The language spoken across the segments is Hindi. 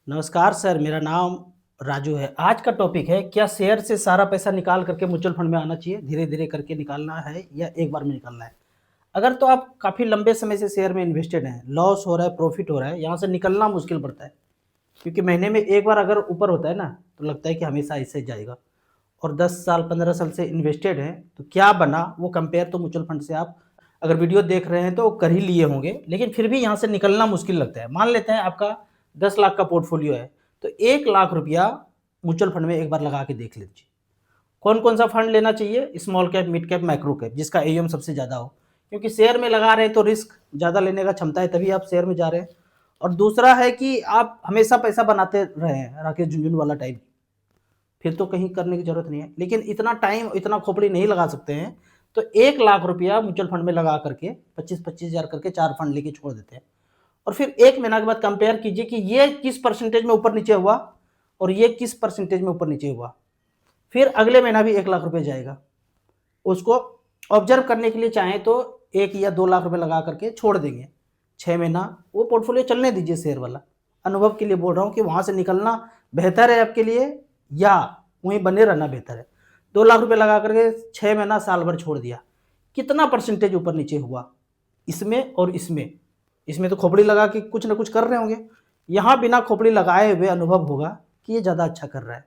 नमस्कार सर, मेरा नाम राजू है। आज का टॉपिक है, क्या शेयर से सारा पैसा निकाल करके म्यूचुअल फंड में आना चाहिए? धीरे-धीरे करके निकालना है या एक बार में निकालना है? अगर तो आप काफ़ी लंबे समय से शेयर में इन्वेस्टेड हैं, लॉस हो रहा है, प्रॉफिट हो रहा है, यहाँ से निकलना मुश्किल पड़ता है। क्योंकि महीने में एक बार अगर ऊपर होता है ना, तो लगता है कि हमेशा ऐसे जाएगा। और 10 साल, 15 साल से इन्वेस्टेड हैं, तो क्या बना वो कंपेयर तो म्यूचुअल फंड से आप अगर वीडियो देख रहे हैं तो कर ही लिए होंगे, लेकिन फिर भी यहाँ से निकलना मुश्किल लगता है। मान लेते हैं आपका 10 लाख का पोर्टफोलियो है, तो 1 लाख रुपया म्यूचुअल फंड में एक बार लगा के देख लीजिए। कौन-कौन सा फंड लेना चाहिए? Small cap, mid cap, micro cap, जिसका एयूएम सबसे ज़्यादा हो। क्योंकि शेयर में लगा रहे हैं तो रिस्क ज़्यादा लेने का क्षमता है, तभी आप शेयर में जा रहे हैं। और दूसरा है कि आप हमेशा पैसा बनाते रहे हैं, राकेश झुनझुनवाला टाइप, फिर तो कहीं करने की ज़रूरत नहीं है। लेकिन इतना टाइम, इतना खोपड़ी नहीं लगा सकते हैं, तो 1 लाख रुपया म्यूचुअल फंड में लगा करके 25-25 हज़ार करके 4 फंड लेके छोड़ देते हैं। और फिर 1 महीना के बाद कंपेयर कीजिए कि ये किस परसेंटेज में ऊपर नीचे हुआ और ये किस परसेंटेज में ऊपर नीचे हुआ। फिर अगले महीना भी 1 लाख रुपए जाएगा। उसको ऑब्जर्व करने के लिए चाहें तो 1 या 2 लाख रुपए लगा करके छोड़ देंगे। 6 महीना वो पोर्टफोलियो चलने दीजिए शेयर वाला। अनुभव के लिए बोल रहा हूँ कि वहाँ से निकलना बेहतर है आपके लिए या वहीं बने रहना बेहतर है। 2 लाख रुपए लगा करके 6 महीना, साल भर छोड़ दिया। कितना परसेंटेज ऊपर नीचे हुआ? इसमें और इसमें। इसमें तो खोपड़ी लगा के कुछ ना कुछ कर रहे होंगे। यहाँ बिना खोपड़ी लगाए हुए अनुभव होगा कि ये ज़्यादा अच्छा कर रहा है।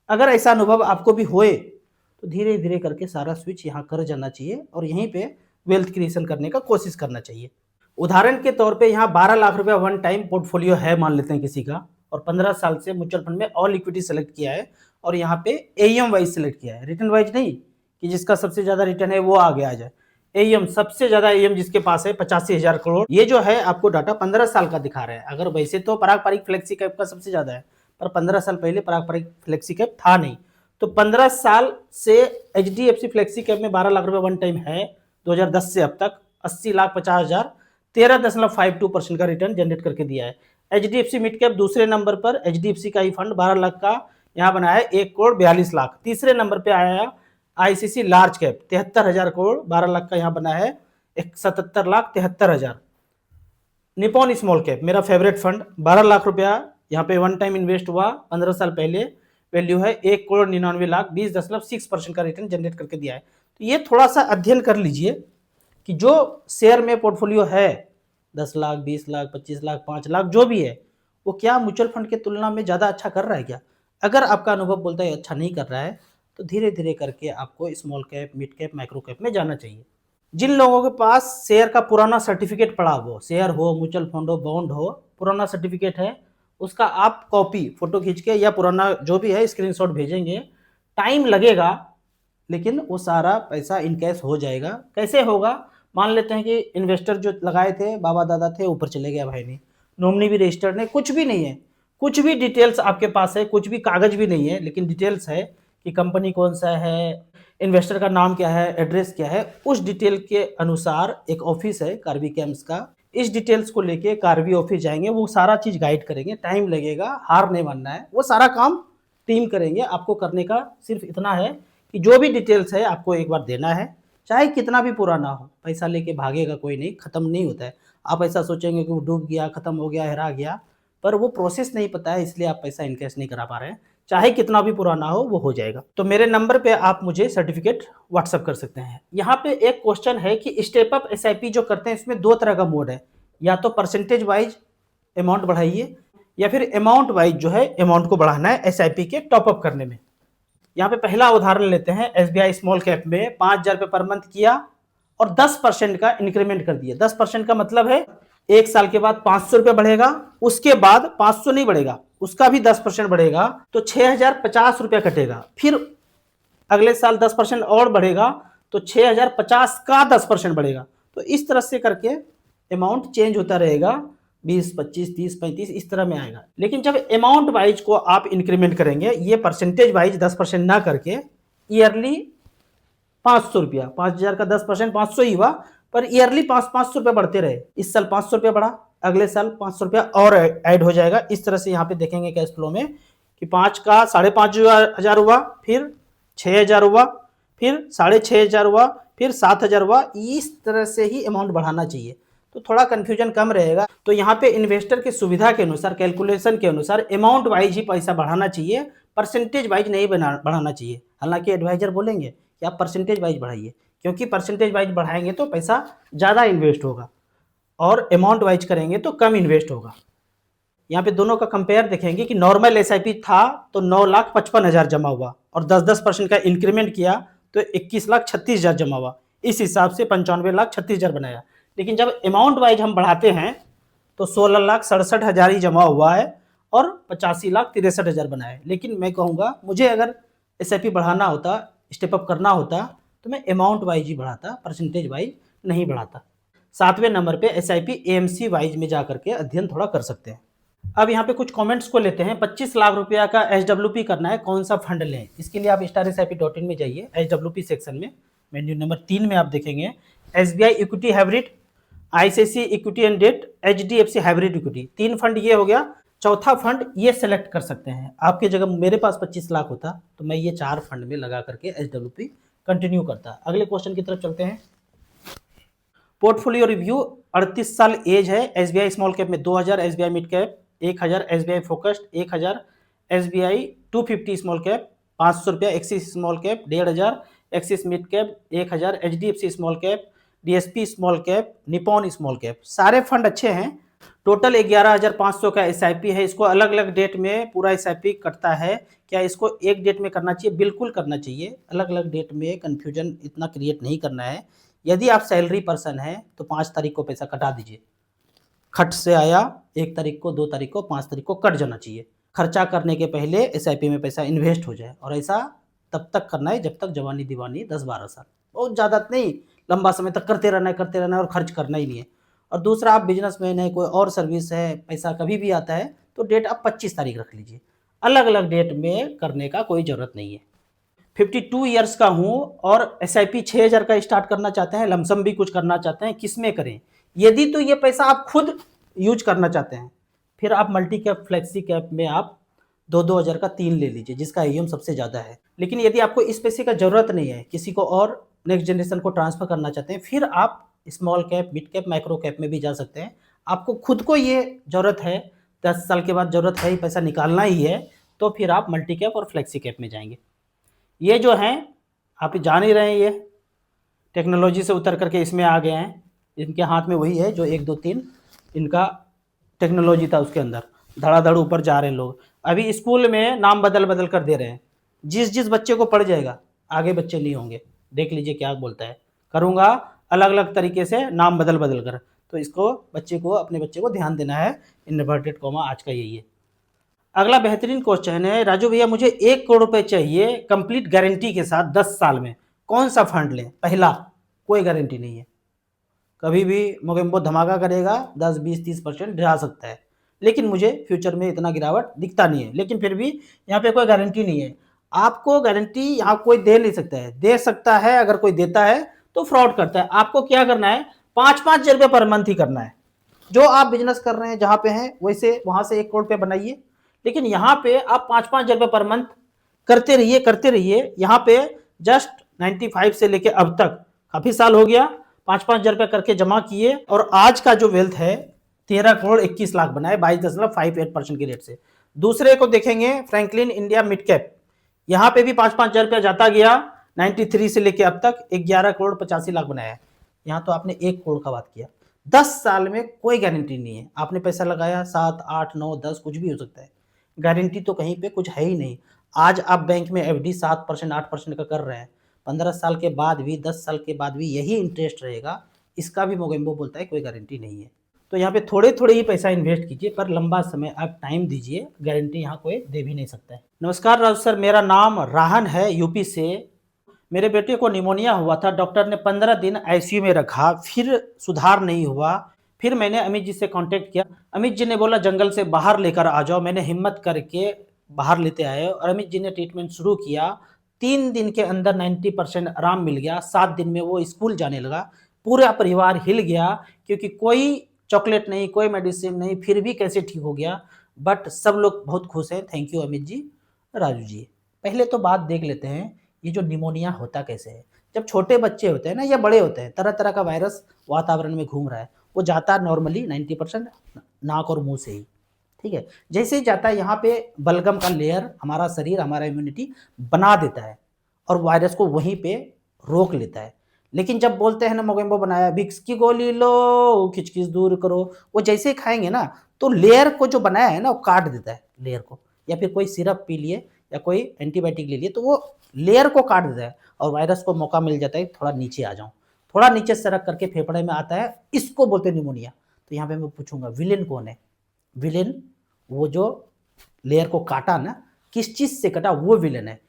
अगर ऐसा अनुभव आपको भी होए, तो धीरे-धीरे करके सारा स्विच यहाँ कर जाना चाहिए और यहीं पे वेल्थ क्रिएशन करने का कोशिश करना चाहिए। उदाहरण के तौर पे यहाँ 12 लाख रुपया वन टाइम पोर्टफोलियो है मान लेते हैं किसी का, और 15 साल से म्यूचुअल फंड में ऑल इक्विटी सेलेक्ट किया है और यहाँ पे एईएम वाइज सेलेक्ट किया है, रिटर्न वाइज नहीं कि जिसका सबसे ज़्यादा रिटर्न है वो आगे आ जाए। एईएम, सबसे ज़्यादा एईएम जिसके पास है 85,000 करोड़। ये जो है आपको डाटा 15 साल का दिखा रहा है। अगर वैसे तो पारंपरिक फ्लेक्सी कैप का सबसे ज़्यादा है, पर 15 साल पहले पारंपरिक फ्लेक्सी कैप था नहीं। तो 15 साल से एचडीएफसी फ्लेक्सी कैप में 12 लाख रुपए वन टाइम है। 2010 से अब तक 80 लाख 50 हजार, 13.52% का रिटर्न जनरेट करके दिया है। एचडीएफसी मिड कैप दूसरे नंबर पर, एचडीएफसी का ही फंड 12 लाख का यहाँ बनाया है 1 करोड़ 42 लाख। तीसरे नंबर पे आया ICC large cap 73,000 crore 12 lakh का यहाँ बना है 77 लाख 73 हजार। निपॉन स्मॉल कैप मेरा फेवरेट फंड, 12 लाख रुपया यहाँ पे वन टाइम इन्वेस्ट हुआ 15 साल पहले, वैल्यू है 1 करोड़ 99 लाख, 20.6% का रिटर्न जनरेट करके दिया है। तो ये थोड़ा सा अध्ययन कर लीजिए कि जो शेयर में पोर्टफोलियो है 10 लाख, 20 लाख, 25 लाख, 5 लाख जो भी है, वो क्या म्यूचुअल फंड के तुलना में ज़्यादा अच्छा कर रहा है क्या? अगर आपका अनुभव बोलता है अच्छा नहीं कर रहा है, तो धीरे धीरे करके आपको small cap, mid cap, micro cap में जाना चाहिए। जिन लोगों के पास शेयर का पुराना सर्टिफिकेट पड़ा हो, शेयर हो, म्यूचुअल फंड हो, बॉन्ड हो, पुराना सर्टिफिकेट है, उसका आप कॉपी फोटो खींच के या पुराना जो भी है स्क्रीनशॉट भेजेंगे। टाइम लगेगा, लेकिन वो सारा पैसा इनकैश हो जाएगा। कैसे होगा? मान लेते हैं कि इन्वेस्टर जो लगाए थे, बाबा दादा थे, ऊपर चले गया भाई नहीं, नॉमिनी भी रजिस्टर्ड नहीं, कुछ भी नहीं है, कुछ भी डिटेल्स आपके पास है, कुछ भी कागज भी नहीं है, लेकिन डिटेल्स है कि कंपनी कौन सा है, इन्वेस्टर का नाम क्या है, एड्रेस क्या है। उस डिटेल के अनुसार एक ऑफिस है कार्बी कैम्प्स का, इस डिटेल्स को लेके कार्बी ऑफिस जाएंगे, वो सारा चीज गाइड करेंगे। टाइम लगेगा, हार नहीं मानना है, वो सारा काम टीम करेंगे। आपको करने का सिर्फ इतना है कि जो भी डिटेल्स है आपको एक बार देना है, चाहे कितना भी पुराना हो। पैसा लेके भागेगा कोई नहीं, खत्म नहीं होता है। आप ऐसा सोचेंगे कि वो डूब गया, खत्म हो गया, हरा गया, पर वो प्रोसेस नहीं पता है, इसलिए आप पैसा इनकैश नहीं करा पा रहे हैं। चाहे कितना भी पुराना हो वो हो जाएगा। तो मेरे नंबर पे आप मुझे सर्टिफिकेट व्हाट्सअप कर सकते हैं। यहाँ पे एक क्वेश्चन है कि स्टेप अप एसआईपी जो करते हैं इसमें 2 तरह का मोड है, या तो परसेंटेज वाइज अमाउंट बढ़ाइए या फिर अमाउंट वाइज जो है अमाउंट को बढ़ाना है एसआईपी के टॉपअप करने में। यहाँ पे पहला उदाहरण लेते हैं, एसबीआई स्मॉल कैप में 5,000 रुपये पर मंथ किया और 10% का इंक्रीमेंट कर दिया। 10% का मतलब है 1 साल के बाद 500 रुपये बढ़ेगा, उसके बाद 500 नहीं बढ़ेगा, उसका भी 10% बढ़ेगा, तो 6,050 रुपया कटेगा। फिर अगले साल 10% और बढ़ेगा तो 6,050 का 10% बढ़ेगा। तो इस तरह से करके अमाउंट चेंज होता रहेगा, 20, 25, 30, 35 इस तरह में आएगा। लेकिन जब अमाउंट वाइज को आप इंक्रीमेंट करेंगे, ये परसेंटेज वाइज 10% ना करके ईयरली 500 रुपया, 5,000 का 10% 500 ही हुआ, पर ईयरली 500 रुपया बढ़ते रहे। इस साल 500 रुपया बढ़ा, अगले साल 500 रुपया और ऐड हो जाएगा। इस तरह से यहाँ पे देखेंगे कैश फ्लो में कि 5 का 5,500 हुआ, फिर 6,000 हुआ, फिर 6,500 हुआ, फिर 7,000 हुआ। इस तरह से ही अमाउंट बढ़ाना चाहिए, तो थोड़ा कन्फ्यूजन कम रहेगा। तो यहाँ पे इन्वेस्टर की सुविधा के अनुसार, कैलकुलेशन के अनुसार अमाउंट वाइज ही पैसा बढ़ाना चाहिए, परसेंटेज वाइज नहीं बढ़ाना चाहिए। हालांकि एडवाइजर बोलेंगे कि आप परसेंटेज वाइज बढ़ाइए, क्योंकि परसेंटेज वाइज बढ़ाएंगे तो पैसा ज़्यादा इन्वेस्ट होगा और अमाउंट वाइज करेंगे तो कम इन्वेस्ट होगा। यहाँ पे दोनों का कंपेयर देखेंगे कि नॉर्मल एसआईपी था तो 9,55,000 जमा हुआ और 10% का इंक्रीमेंट किया तो 21,36,000 जमा हुआ। इस हिसाब से 95,36,000 बनाया। लेकिन जब अमाउंट वाइज हम बढ़ाते हैं तो 16,67,000 ही जमा हुआ है और 85,63,000 बनाया है। लेकिन मैं कहूँगा मुझे अगर एसआईपी बढ़ाना होता, स्टेप अप करना होता तो मैं अमाउंट वाइज ही बढ़ाता, परसेंटेज वाइज नहीं बढ़ाता। 7वें नंबर पे एसआईपी एएमसी वाइज में जाकर के अध्ययन थोड़ा कर सकते हैं। अब यहाँ पे कुछ कमेंट्स को लेते हैं। 25 लाख रुपया का एचडब्ल्यूपी करना है, कौन सा फंड लें? इसके लिए आप StarSIP.in में जाइए, एचडब्ल्यूपी सेक्शन में मेन्यू नंबर 3 में आप देखेंगे SBI equity hybrid, ICICI equity and debt, HDFC hybrid equity. 3 fund ये हो गया। चौथा फंड ये सेलेक्ट कर सकते हैं। आपकी जगह मेरे पास 25 लाख होता तो मैं ये 4 फंड में लगा करके एचडब्ल्यूपी कंटिन्यू करता। अगले क्वेश्चन की तरफ चलते हैं। Portfolio review. 38 साल एज है। एसबीआई स्मॉल कैप में 2000, SBI mid cap 1000, SBI focused 1000, SBI 250 small cap 500 रुपया, axis small cap 1500, axis mid cap 1000, HDFC small cap, DSP small cap, Nippon small cap. सारे फंड अच्छे हैं। टोटल 11,500 का एसआईपी है। इसको अलग अलग डेट में पूरा एसआईपी कटता है। क्या इसको एक डेट में करना चाहिए? बिल्कुल करना चाहिए। अलग अलग डेट में कन्फ्यूजन इतना क्रिएट नहीं करना है। यदि आप सैलरी पर्सन हैं तो 5 तारीख को पैसा कटा दीजिए। खट से आया 1 तारीख को, 2 तारीख को, 5 तारीख को कट जाना चाहिए। खर्चा करने के पहले एसआईपी में पैसा इन्वेस्ट हो जाए, और ऐसा तब तक करना है जब तक जवानी दीवानी 10-12 साल, बहुत ज़्यादा नहीं, लंबा समय तक करते रहना है और खर्च करना ही नहीं है। और दूसरा, आप बिजनेसमैन है, कोई और सर्विस है, पैसा कभी भी आता है तो डेट आप 25 तारीख रख लीजिए। अलग अलग डेट में करने का कोई ज़रूरत नहीं है। 52 ईयर्स का हूँ और एसआईपी 6,000 का स्टार्ट करना चाहते हैं, लमसम भी कुछ करना चाहते हैं, किस में करें? यदि तो ये पैसा आप खुद यूज करना चाहते हैं, फिर आप मल्टी कैप, फ्लेक्सी कैप में आप 2-2 हज़ार का 3 ले लीजिए, जिसका ईएम सबसे ज़्यादा है। लेकिन यदि आपको इस पैसे का ज़रूरत नहीं है, किसी को और नेक्स्ट जनरेशन को ट्रांसफर करना चाहते हैं, फिर आप small cap, mid cap, micro cap में भी जा सकते हैं। आपको खुद को ये ज़रूरत है, 10 साल के बाद ज़रूरत है, पैसा निकालना ही है, तो फिर आप मल्टी कैप और फ्लेक्सी कैप में जाएंगे। ये जो हैं आप जान ही रहे हैं, ये टेक्नोलॉजी से उतर करके इसमें आ गए हैं। इनके हाथ में वही है जो 1, 2, 3 इनका टेक्नोलॉजी था, उसके अंदर धड़ाधड़ ऊपर जा रहे हैं लोग। अभी स्कूल में नाम बदल बदल कर दे रहे हैं। जिस जिस बच्चे को पड़ जाएगा, आगे बच्चे नहीं होंगे। देख लीजिए क्या बोलता है, करूँगा अलग अलग तरीके से नाम बदल बदल कर। तो इसको अपने बच्चे को ध्यान देना है। इन्वर्टेड कॉमा आज का यही है। अगला बेहतरीन क्वेश्चन है, राजू भैया मुझे 1 करोड़ रुपए चाहिए कंप्लीट गारंटी के साथ 10 साल में, कौन सा फंड लें? पहला, कोई गारंटी नहीं है, कभी भी मोगेम्बो धमाका करेगा, 10, 20, 30% गिरा सकता है, लेकिन मुझे फ्यूचर में इतना गिरावट दिखता नहीं है। लेकिन फिर भी यहाँ पे कोई गारंटी नहीं है। आपको गारंटी यहाँ कोई दे नहीं सकता है। दे सकता है, अगर कोई देता है तो फ्रॉड करता है। आपको क्या करना है, 5-5 हज़ार रुपये पर मंथ ही करना है। जो आप बिजनेस कर रहे हैं, जहाँ पे हैं, वैसे वहाँ से 1 करोड़ रुपये बनाइए। लेकिन यहाँ पे आप 5-5 हज़ार रुपये पर मंथ करते रहिए। यहाँ पे जस्ट 95 से लेके अब तक काफी साल हो गया, 5-5 हज़ार रुपये करके जमा किए, और आज का जो वेल्थ है 13 करोड़ 21 लाख बनाए 22.58% की रेट से। दूसरे को देखेंगे, फ्रैंकलिन इंडिया मिड कैप, यहाँ पे भी 5-5 हज़ार रुपया जाता गया, 93 से लेके अब तक 11 करोड़ 85 लाख बनाया। यहाँ तो आपने 1 करोड़ का बात किया। 10 साल में कोई गारंटी नहीं है। आपने पैसा लगाया 7, 8, 9, 10 कुछ भी हो सकता है, गारंटी तो कहीं पे कुछ है ही नहीं। आज आप बैंक में एफडी 7%, 8% का कर रहे हैं, 15 साल के बाद भी, 10 साल के बाद भी यही इंटरेस्ट रहेगा। इसका भी मोगेम्बो बोलता है कोई गारंटी नहीं है। तो यहाँ पे थोड़े थोड़े ही पैसा इन्वेस्ट कीजिए, पर लंबा समय आप टाइम दीजिए, गारंटी यहाँ कोई दे भी नहीं सकता है। नमस्कार राजू सर, मेरा नाम राहन है, यूपी से। मेरे बेटे को निमोनिया हुआ था, डॉक्टर ने 15 दिन आईसीयू में रखा, फिर सुधार नहीं हुआ। फिर मैंने अमित जी से कांटेक्ट किया, अमित जी ने बोला जंगल से बाहर लेकर आ जाओ। मैंने हिम्मत करके बाहर लेते आए और अमित जी ने ट्रीटमेंट शुरू किया। 3 दिन के अंदर 90% आराम मिल गया। 7 दिन में वो स्कूल जाने लगा। पूरा परिवार हिल गया, क्योंकि कोई चॉकलेट नहीं, कोई मेडिसिन नहीं, फिर भी कैसे ठीक हो गया। बट सब लोग बहुत खुश हैं। Thank you Amit ji, Raju ji. पहले तो बात देख लेते हैं, ये जो निमोनिया होता कैसे है। जब छोटे बच्चे होते हैं ना, या बड़े होते हैं, तरह तरह का वायरस वातावरण में घूम रहा है, वो जाता है नॉर्मली 90% नाक और मुंह से ही, ठीक है। जैसे ही जाता है यहाँ पे बलगम का लेयर हमारा शरीर, हमारा इम्यूनिटी बना देता है और वायरस को वहीं पे रोक लेता है। लेकिन जब बोलते हैं ना मोगेम्बो बनाया, विक्स की गोली लो, खिचखिच दूर करो, वो जैसे ही खाएंगे ना तो लेयर को जो बनाया है ना वो काट देता है लेयर को, या फिर कोई सिरप पी लिए या कोई एंटीबायोटिक ले लिए तो वो लेयर को काट देता है और वायरस को मौका मिल जाता है थोड़ा नीचे आ जाऊं, थोड़ा नीचे सरक करके फेफड़े में आता है, इसको बोलते हैं निमोनिया। तो यहाँ पे मैं पूछूंगा विलेन कौन है? विलेन वो जो लेयर को काटा ना, किस चीज से कटा, वो विलेन है।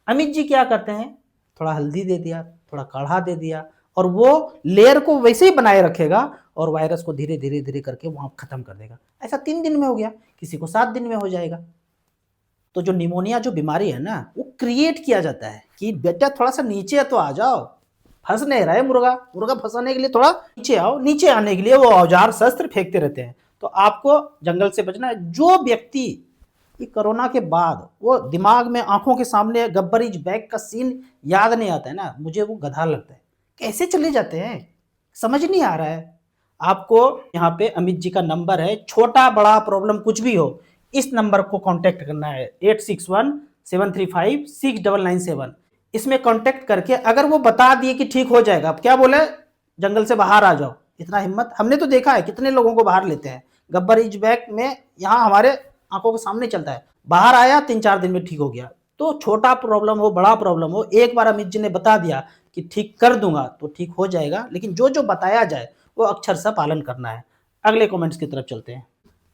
अमित जी क्या करते हैं, थोड़ा हल्दी दे दिया, थोड़ा काढ़ा दे दिया और वो लेयर को वैसे ही बनाए रखेगा और वायरस को धीरे धीरे धीरे करके वहां खत्म कर देगा। ऐसा 3 दिन में हो गया, किसी को 7 दिन में हो जाएगा। तो जो निमोनिया जो बीमारी है ना वो क्रिएट किया जाता है कि बेटा थोड़ा सा नीचे तो आ जाओ, फंस नहीं रहा है मुर्गा, मुर्गा फंसाने के लिए थोड़ा नीचे आओ, नीचे आने के लिए वो औजार शस्त्र फेंकते रहते हैं। तो आपको जंगल से बचना है। जो व्यक्ति ये कोरोना के बाद वो दिमाग में आंखों के सामने गब्बर इज बैक का सीन याद नहीं आता है ना, मुझे वो गधा लगता है। कैसे चले जाते हैं, समझ नहीं आ रहा है। आपको यहाँ पे अमित जी का नंबर है, छोटा बड़ा प्रॉब्लम कुछ भी हो इस नंबर को कांटेक्ट करना है 8617356997। इसमें कांटेक्ट करके अगर वो बता दिए कि ठीक हो जाएगा, अब क्या बोले जंगल से बाहर आ जाओ, इतना हिम्मत हमने तो देखा है कितने लोगों को बाहर लेते हैं। गब्बर इज बैक में यहाँ हमारे आंखों के सामने चलता है, बाहर आया 3-4 दिन में ठीक हो गया। तो छोटा प्रॉब्लम हो बड़ा प्रॉब्लम हो, एक बार अमित जी ने बता दिया कि ठीक कर दूंगा तो ठीक हो जाएगा, लेकिन जो जो बताया जाए वो अक्षर सा पालन करना है। अगले कमेंट्स की तरफ चलते हैं।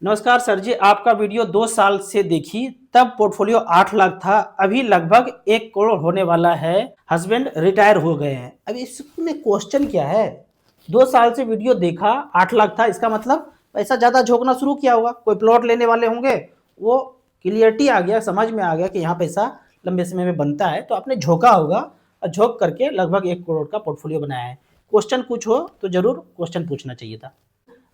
नमस्कार सर जी, आपका वीडियो 2 साल से देखी, तब पोर्टफोलियो 8 लाख था, अभी लगभग 1 करोड़ होने वाला है, हस्बैंड रिटायर हो गए हैं। अभी इसमें क्वेश्चन क्या है? 2 साल से वीडियो देखा, 8 लाख था, इसका मतलब पैसा ज्यादा झोंकना शुरू किया होगा, कोई प्लॉट लेने वाले होंगे, वो क्लियरिटी आ गया, समझ में आ गया कि यहाँ पैसा लंबे समय में बनता है, तो आपने झोंका होगा और झोंक करके लगभग 1 करोड़ का पोर्टफोलियो बनाया है। क्वेश्चन कुछ हो तो जरूर क्वेश्चन पूछना चाहिए था।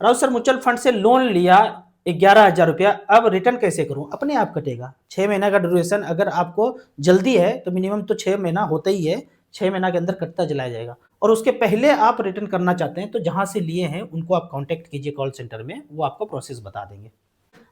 राउत सर, म्यूचुअल फंड से लोन लिया 11,000 रुपया, अब रिटर्न कैसे करूं? अपने आप कटेगा, 6 महीना का ड्यूरेशन। अगर आपको जल्दी है तो मिनिमम तो 6 महीना होता ही है, 6 महीना के अंदर कटता चला जाएगा। और उसके पहले आप रिटर्न करना चाहते हैं तो जहां से लिए हैं उनको आप कांटेक्ट कीजिए कॉल सेंटर में, वो आपको प्रोसेस बता देंगे।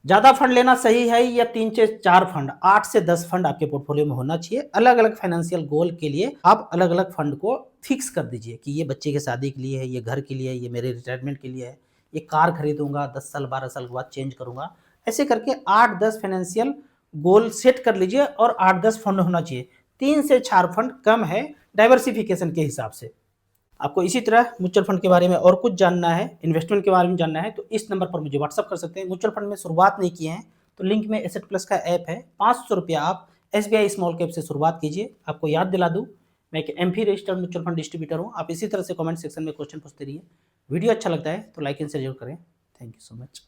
ज्यादा फंड लेना सही है या 3 से 4 फंड? 8 से 10 फंड आपके पोर्टफोलियो में होना चाहिए। अलग अलग फाइनेंशियल गोल के लिए आप अलग अलग फंड को फिक्स कर दीजिए कि ये बच्चे की शादी के लिए है, ये घर के लिए है, ये मेरे रिटायरमेंट के लिए है, ये कार खरीदूंगा 10 साल 12 साल के बाद चेंज करूंगा। ऐसे करके 8-10 फाइनेंशियल गोल सेट कर लीजिए और 8-10 फंड होना चाहिए। 3 से 4 फंड कम है डाइवर्सिफिकेशन के हिसाब से। आपको इसी तरह म्यूचुअल फंड के बारे में और कुछ जानना है, इन्वेस्टमेंट के बारे में जानना है, तो इस नंबर पर मुझे व्हाट्सअप कर सकते हैं। म्यूचुअल फंड में शुरुआत नहीं किए हैं तो लिंक में एसेट प्लस का ऐप है, 500 रुपया आप SBI स्मॉल कैप से शुरुआत कीजिए। आपको याद दिला दूं, मैं एक MP registered mutual fund distributor हूं। आप इसी तरह से कमेंट सेक्शन में क्वेश्चन पूछते रहिए। वीडियो अच्छा लगता है तो लाइक एंड शेयर जरूर करें। Thank you so much.